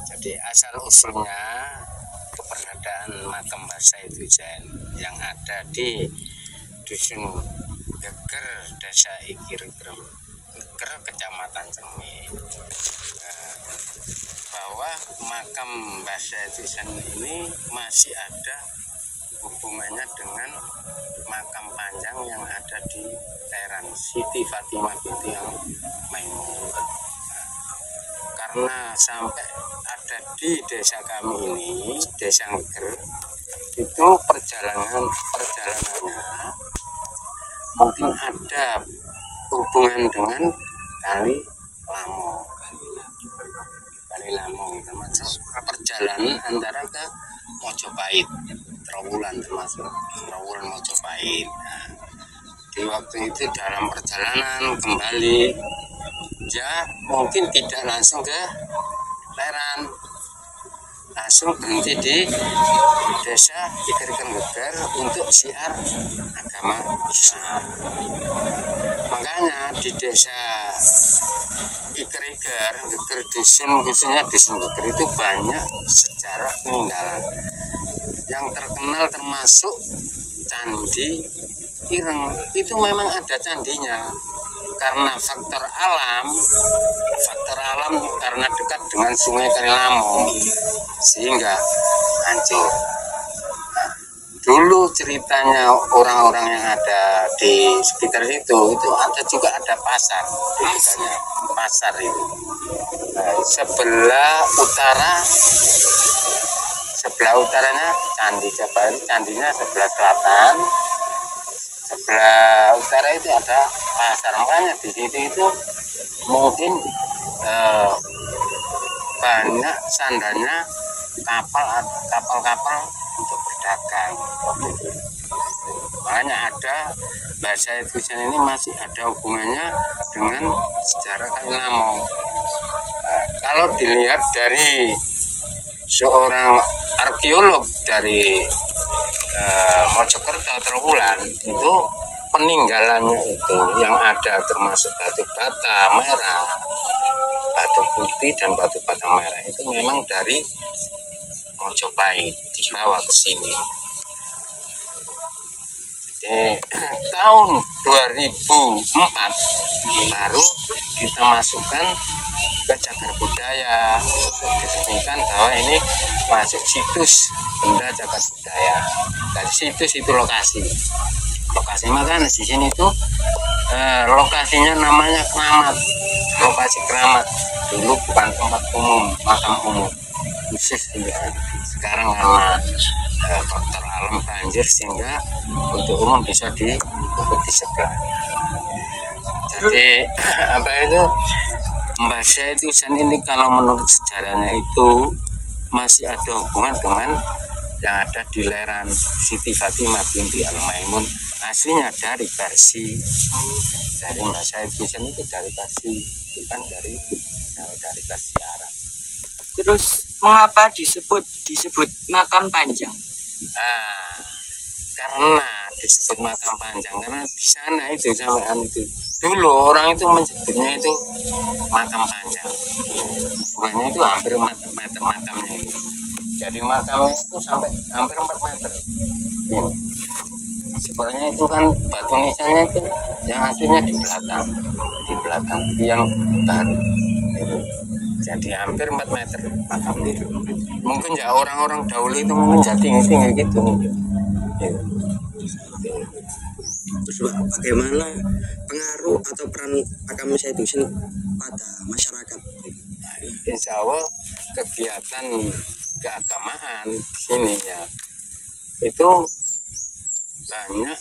Jadi asal usulnya keberadaan makam Mbah Said Husain yang ada di Dusun Geger, Desa Ikir, Geger, Kecamatan Cermin. Bahwa makam Mbah Said Husain ini masih ada hubungannya dengan makam panjang yang ada di Teheran, Siti Fatimah binti Al-Maimun. Karena sampai ada di desa kami ini, Desa Geger, itu perjalanannya mungkin ada hubungan dengan Kali Lamong, termasuk perjalanan antara ke Mojopahit, Trowulan, termasuk Trowulan Mojopahit. Nah, di waktu itu dalam perjalanan kembali, ya mungkin tidak langsung ke Teheran, langsung berhenti di Desa Ikir Geger untuk syiar agama Islam. Makanya di Desa Ikir Geger, khususnya Dusun Geger itu banyak sejarah peninggalan yang terkenal, termasuk Candi Ireng. Itu memang ada candinya, karena faktor alam karena dekat dengan Sungai Kali Lamong sehingga hancur. Dulu ceritanya orang-orang yang ada di sekitar itu ada juga ada pasar, pasar itu. Nah, sebelah utaranya Candi Jabari, candinya sebelah selatan. Sebelah utara itu ada pasar, makanya di situ itu mungkin banyak sandarnya kapal-kapal untuk berdagang. Makanya ada Mbah Said Husain ini masih ada hubungannya dengan sejarah Kali Lamong. Kalau dilihat dari seorang arkeolog dari Mojokerto Trowulan, itu peninggalannya itu yang ada termasuk batu bata merah, batu putih dan batu bata merah itu memang dari Mojopahit dibawa ke sini. Jadi tahun 2004 baru kita masukkan ke cagar budaya, diresmikan bahwa ini masuk situs benda cagar budaya. Dari situs itu lokasi makanya di sini itu lokasinya namanya keramat, lokasi keramat. Dulu bukan tempat umum, makam umum khusus. Sekarang karena faktor alam banjir sehingga untuk umum bisa diikut di sebelah. Jadi apa itu Mbah Said Husain ini kalau menurut sejarahnya itu masih ada hubungan dengan yang ada di Leran, Siti Fatimah binti Al-Maimun. Aslinya dari Persia, dari Mbah Said Husain itu dari Persia, bukan dari Persia Arab. Terus mengapa disebut makam panjang? Nah, karena disebut makam panjang karena di sana itu sampean itu dulu orang itu menyebutnya itu makam panjang, bukannya itu hampir meter makamnya itu. Jadi makamnya itu sampai hampir 4 meter. Sebenarnya itu kan batu nisannya itu yang aslinya di belakang yang baru. Jadi hampir 4 meter makamnya. Mungkin ya orang-orang dahulu itu mungkin jadi tinggi gitu. Terus bagaimana pengaruh atau peran makam Syekh Husin pada masyarakat? Insya Allah kegiatan keagamaan ini ya itu banyak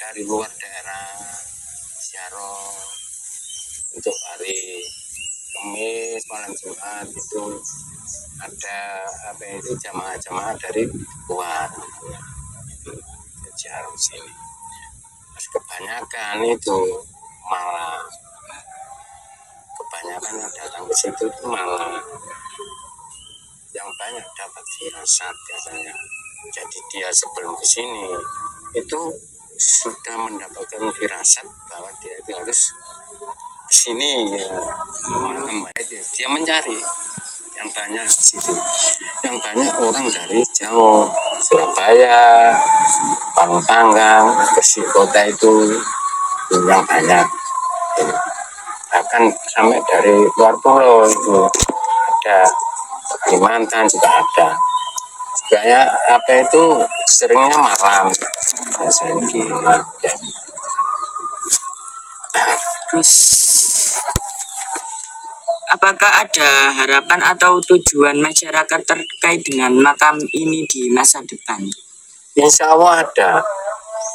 dari luar daerah ziarah untuk hari Kamis malam Jumat itu ada apa itu jamaah-jamaah dari luar ziarah sini. Kebanyakan itu malah kebanyakan yang datang ke situ itu malah yang banyak dapat firasat katanya. Jadi dia sebelum ke sini itu sudah mendapatkan firasat bahwa dia itu harus ke sini ya. Dia mencari yang banyak di situ. Yang banyak orang dari Jawa, Surabaya, Pangpanggang, Gresik kota itu yang banyak. Bahkan sampai dari luar pulau itu ada, Kalimantan juga ada. Kayak apa itu seringnya malam biasanya ya. Terus apakah ada harapan atau tujuan masyarakat terkait dengan makam ini di masa depan? Insya Allah ada.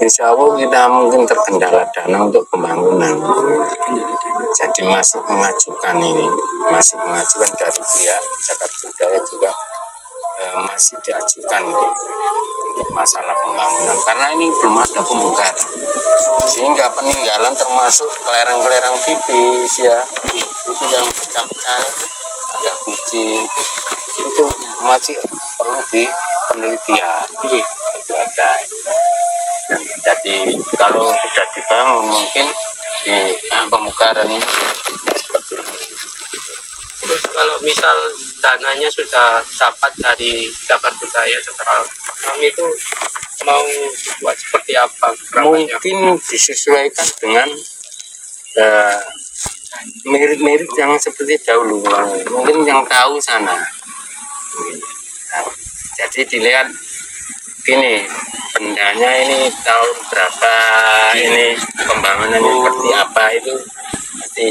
Insya Allah kita mungkin terkendala dana untuk pembangunan. Jadi masih mengajukan dari pihak Cagar Budaya juga masih diajukan untuk masalah pembangunan karena ini belum ada pembukaan sehingga peninggalan termasuk kelereng-kelereng tipis ya itu yang pecah-pecah ada kucing itu masih perlu di penelitian itu ada. Jadi kalau sudah dibangun mungkin di pemukaran ini seperti ini. Terus kalau misal dananya sudah dapat dari Cagar Budaya setelah kami itu mau buat seperti apa? Mungkin disesuaikan dengan mirip-mirip yang seperti dahulu, mungkin yang tahu sana. Nah, jadi dilihat gini, bendanya ini tahun berapa, ini pembangunannya seperti apa itu, nanti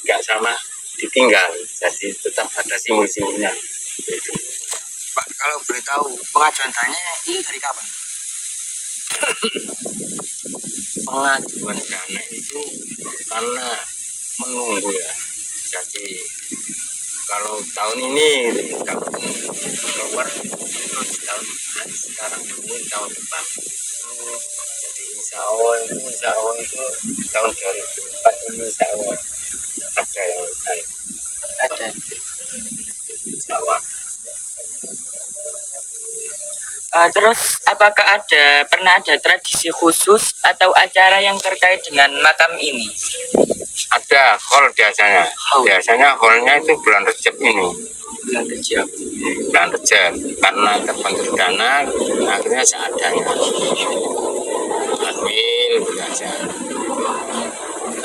nggak sama ditinggal, jadi tetap ada simbol-simbolnya. Pak, kalau boleh tahu pengajuan dananya ini dari kapan? Pengajuan dana itu karena menunggu ya. Jadi kalau tahun ini keluar terus tahun sekarang ini tahun depan. Jadi insya Allah itu tahun 2004 ini insya Allah ada yang baik. Ada insya Allah. Terus apakah pernah ada tradisi khusus atau acara yang terkait dengan makam ini? Ada hall biasanya. Biasanya hallnya itu bulan Rejab ini. Bulan Rejab karena terbentur dana akhirnya seadanya. Admil biasa.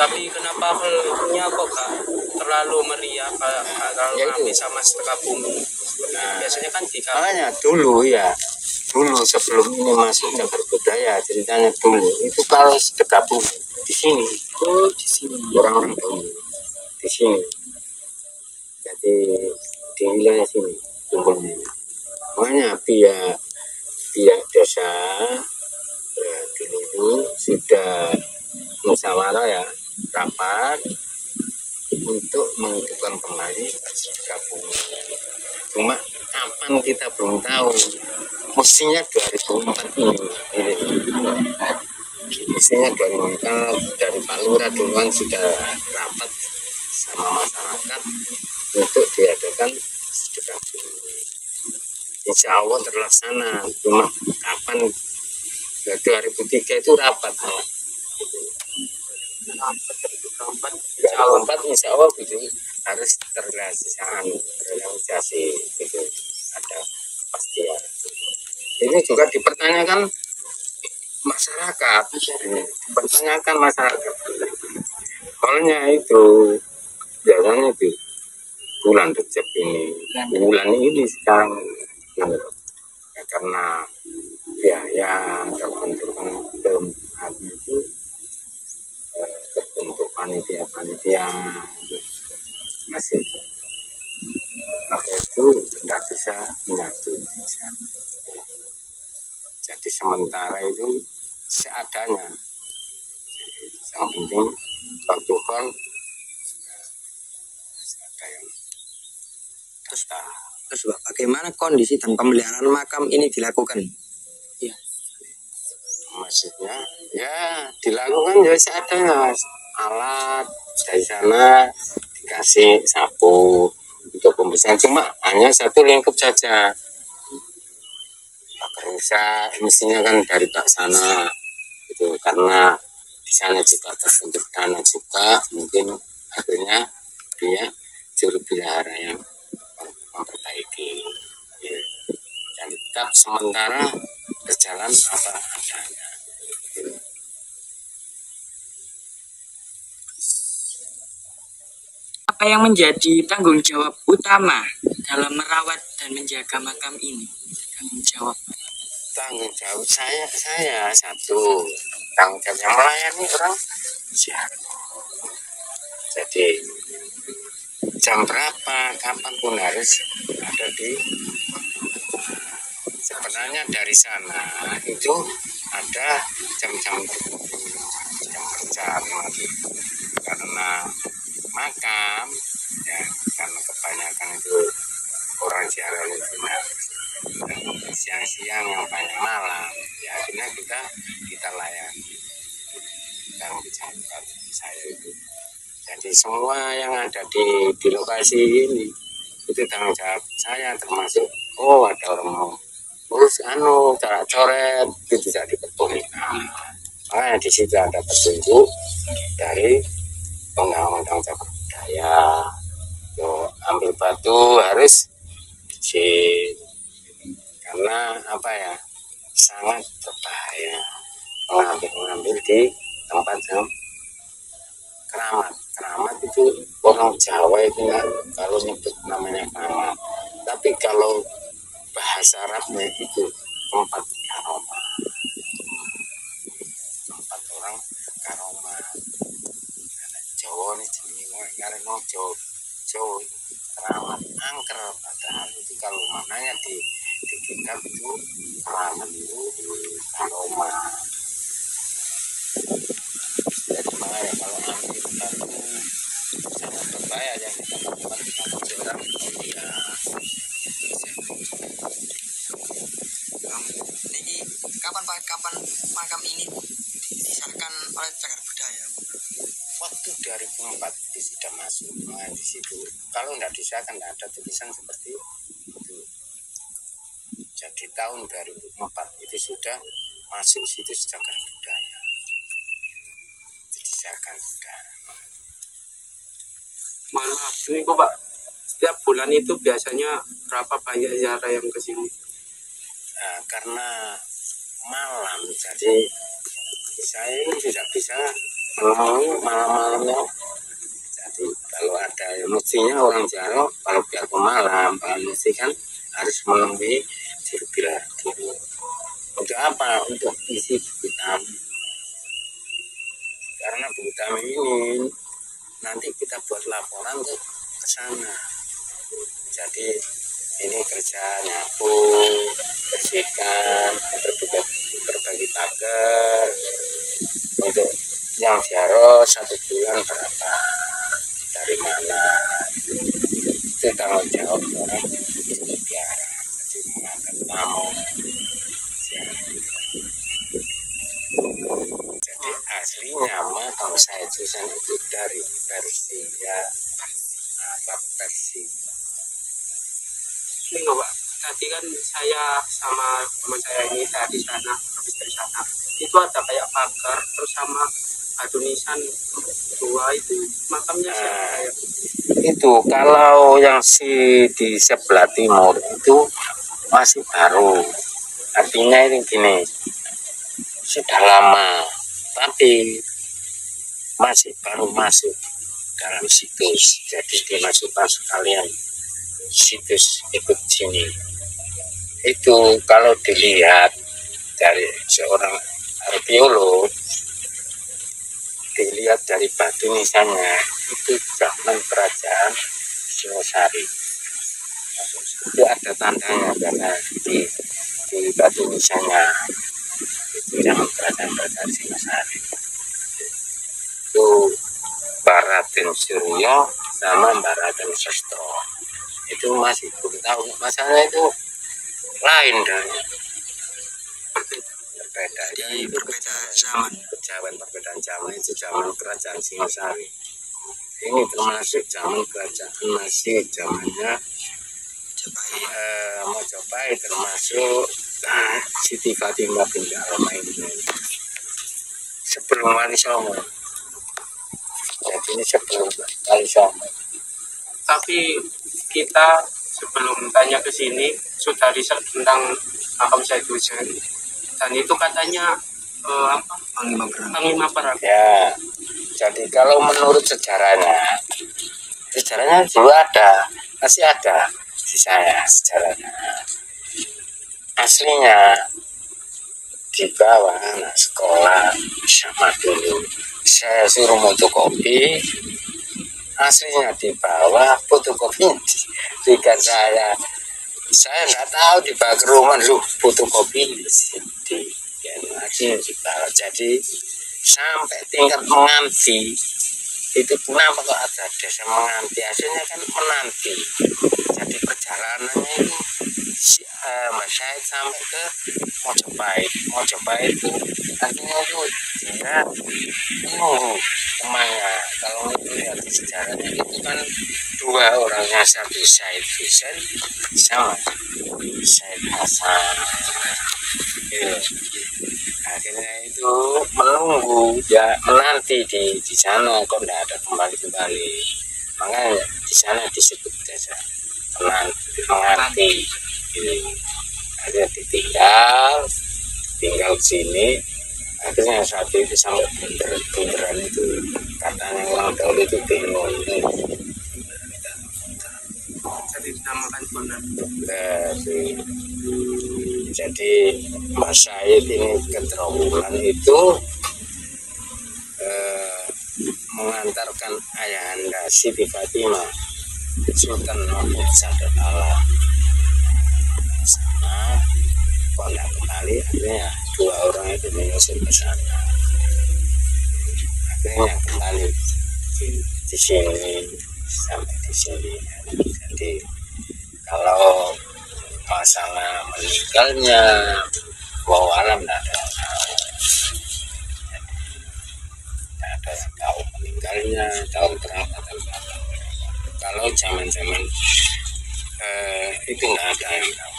Tapi kenapa hallnya kok gak terlalu meriah kalau ya sama setengah bumi? Nah, biasanya kan di makanya dulu sebelum ini masuk Cagar Budaya ceritanya dulu itu kalau sedekah bumi di sini. Oh, di sini. Orang-orang dulu di sini. Jadi di wilayah sini kumpulnya. Makanya pihak desa dulu sudah musyawarah ya, rapat untuk menghidupkan kembali sedekah bumi. Cuma kapan kita belum tahu. Mestinya 2004 ini. Mestinya 2004 dari Pak Lurah duluan sudah rapat sama masyarakat untuk diadakan sedekah bumi. Insya Allah terlaksana. Cuma kapan 2003 itu rapat malah. 2004 insya Allah gitu harus terrealisasi gitu, ada kepastian. Ini juga dipertanyakan masyarakat, dipertanyakan masyarakat. Soalnya itu biasanya itu bulan Rejab ini, bulan ini sekarang ya, karena biaya terbentukkan itu terbentuk panitia masih maka itu tidak bisa menyatu. Jadi sementara itu seadanya. Yang penting waktu kan Terus Pak, bagaimana kondisi dan pemeliharaan makam ini dilakukan? maksudnya ya dilakukan ya seadanya, alat dari sana dikasih sapu untuk pembersihan, cuma hanya satu lingkup saja. Agar bisa mestinya kan dari Pak sana itu, karena di sana juga terbentuk dana juga, mungkin akhirnya dia juru pelihara yang memperbaiki ya. Dan tetap sementara berjalan apa adanya. Apa yang menjadi tanggung jawab utama dalam merawat dan menjaga makam ini? Tanggung jawab saya satu, tanggung jawab yang melayani orang siapa. Jadi jam berapa, kapanpun harus ada di. Sebenarnya dari sana itu ada jam-jam kerja karena makam ya, karena kebanyakan itu orang ziarah itu siang-siang yang banyak malam ya, akhirnya kita layani. Tanggung jawab saya itu, jadi semua yang ada di lokasi ini itu tanggung jawab saya, termasuk ada orang mau urus cara coret itu tidak dipenuhi. Makanya di situ ada petunjuk dari undang-undang cagar budaya, ambil batu harus izin, karena apa ya, sangat berbahaya mengambil di tempat yang keramat itu orang Jawa itu enggak kalau nyebut namanya keramat, tapi kalau bahasa Arabnya itu tempat karomah, tempat orang karomah. Jawa nih jenenge karena Jawa keramat angker, padahal itu kalau maknanya di kitab itu keramat itu karomah. Jadi makanya kalau ambil itu sangat berbahaya, yang kita lakukan orang ya. Ini kapan Pak, kapan makam ini disahkan oleh cagar budaya? Waktu 2004 itu sudah masuk di situ. Kalau tidak disahkan tidak ada tulisan seperti itu. Jadi tahun 2004 itu sudah masuk situs cagar budaya. Disahkan sudah. Mohon maaf, ini kok Pak, setiap bulan itu biasanya berapa banyak ziarah yang ke sini? Nah, karena malam, jadi saya ini tidak bisa menemui malam-malamnya. Jadi kalau ada yang mestinya orang Jawa kalau biar malam, kalau mesti kan harus menemui juru bilah dulu. Untuk apa? Untuk isi buku tamu. Karena buku tamu ini nanti kita buat laporan ke sana. Jadi ini kerja nyapu, bersihkan, berbagi pagar. Untuk yang ziarah 1 bulan berapa, dari mana, itu tanggung jawab orang biara. Jadi mengangkat tamu. Jadi aslinya mah kalau saya tulisan itu dari Persia, versi. Ini kok Pak, tadi kan saya sama teman saya ini dari sana di sana itu ada kayak pagar terus sama tulisan dua itu makamnya siapa ya? Itu kalau yang di sebelah timur itu masih baru, artinya ini gini, sudah lama tapi masih baru masuk dalam situs, jadi dimasukkan sekalian situs ikut sini. Itu kalau dilihat dari seorang arkeolog, dilihat dari batu nisannya itu zaman kerajaan Singosari. Itu ada tandanya karena di batu nisannya itu zaman kerajaan Singosari. Itu Baraten Suryo sama Baraten Sestro. Itu masih belum tahu masalahnya, itu lain dari berbeda. Jadi berbeda zaman. Perbedaan zaman itu zaman kerajaan Singosari. Ini termasuk zaman kerajaan masih zamannya Majapahit, termasuk Siti Fatimah binti Al-Maimun sebelum Wali Songo. Jadi ini sebelum Wali Songo. Tapi kita sebelum tanya ke sini sudah riset tentang makam Said Husain dan itu katanya Panglima Perang. Ya, jadi kalau menurut sejarahnya dulu ada, masih ada di saya sejarahnya. Aslinya di bawah anak sekolah sama dulu saya suruh fotokopi, aslinya di bawah, fotokopi jika saya nggak tahu di bawah rumah lu fotokopi di di bawah. Jadi sampai tingkat menganti itu kenapa kok ada desa menganti, aslinya kan menanti. Jadi perjalanannya itu Mas Said sampai ke Mojopahit itu artinya itu dia temannya. Kalau itu lihat di sejarahnya itu kan dua orangnya, satu Said Husain sama Said Hasan. Akhirnya itu menunggu ya, menanti di sana kok tidak ada kembali, makanya di sana disebut desa menanti. Akhirnya tinggal di sini. Akhirnya satu itu sampai bunderan itu katanya orang dahulu itu bingung. Jadi dinamakan Bondan. Jadi Mas Said ini keterowulan itu mengantarkan ayahanda Siti Fatimah Sultan Mahmud Sadolala sama Pondak kembali. Akhirnya dua orang itu menyusul ke sana, akhirnya kembali di sini sampai di sini. Jadi kalau masalah meninggalnya wallahu alam tidak ada yang tahu meninggalnya tahun berapa. Kalau zaman itu nggak ada yang tahu,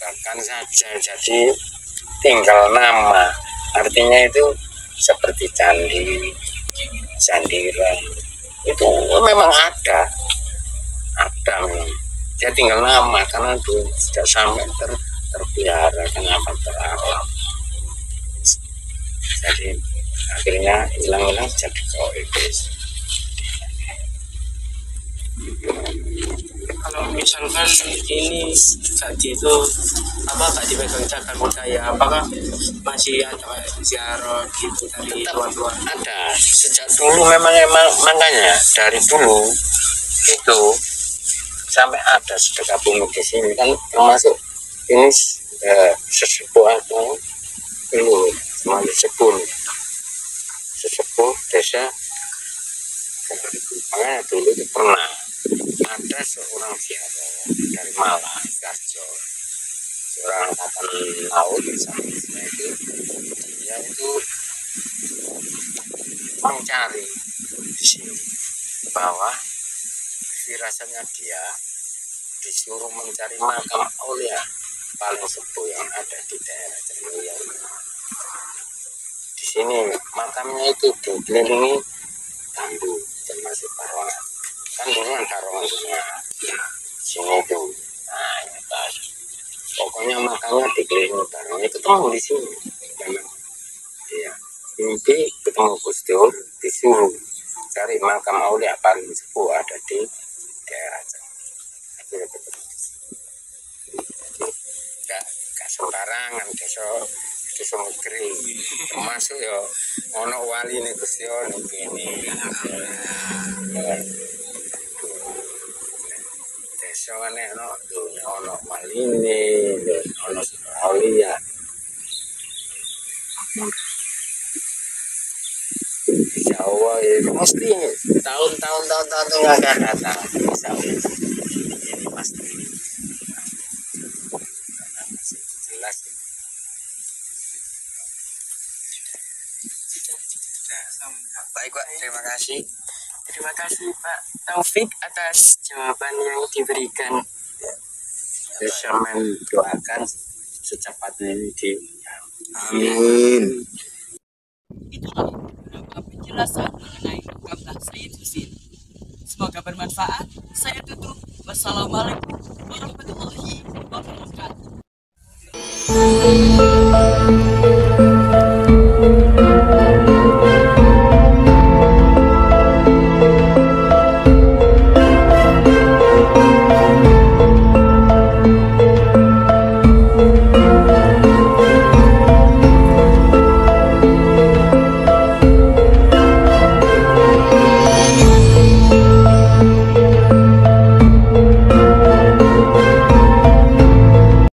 bahkan saja jadi tinggal nama, artinya itu seperti candiran itu memang ada memang. Dia tinggal nama karena itu tidak sampai terpelihara, kenapa teralam. Jadi akhirnya hilang jadi koibis. Kalau misalkan ini jadi itu gak dipegang cagar budaya, apakah masih ada ziarah gitu dari luar-luar? Ada sejak dulu memang makanya dari dulu itu sampai ada sedekah bumi di sini kan, termasuk ini sesepuh atau dulu sesepuh desa. Makanya dulu itu pernah ada seorang ziarah dari Malang, Karjo, seorang angkatan laut sama istrinya itu, dia itu mencari di sini bahwa firasatnya dia disuruh mencari makam aulia paling sepuh yang ada di daerah Cermia. Di sini makamnya itu dikelilingi bambu termasuk barongan. Kan dulu kan barongan punya sini itu. Nah ini pas. Pokoknya makamnya dikelilingi barongan, ketemu di sini. Memang, iya. Mimpi ketemu Gus Dur, disuruh cari makam aulia paling sepuh ada di daerah Cermia. Gak sembarangan desa negeri masuk ya ono wali nih Gusti ono ini desa ane ono wali ini ono aulia Jawa ya mesti tahun-tahun nggak akan datang Jawa ini pasti jelas. Baik Pak, terima kasih. Terima kasih Pak Taufik atas jawaban yang diberikan. Saya mendoakan secepatnya ini di Amin. Itulah beberapa penjelasan mengenai makam Sayyid Husin. Semoga bermanfaat. Saya tutup. Wassalamualaikum warahmatullahi wabarakatuh.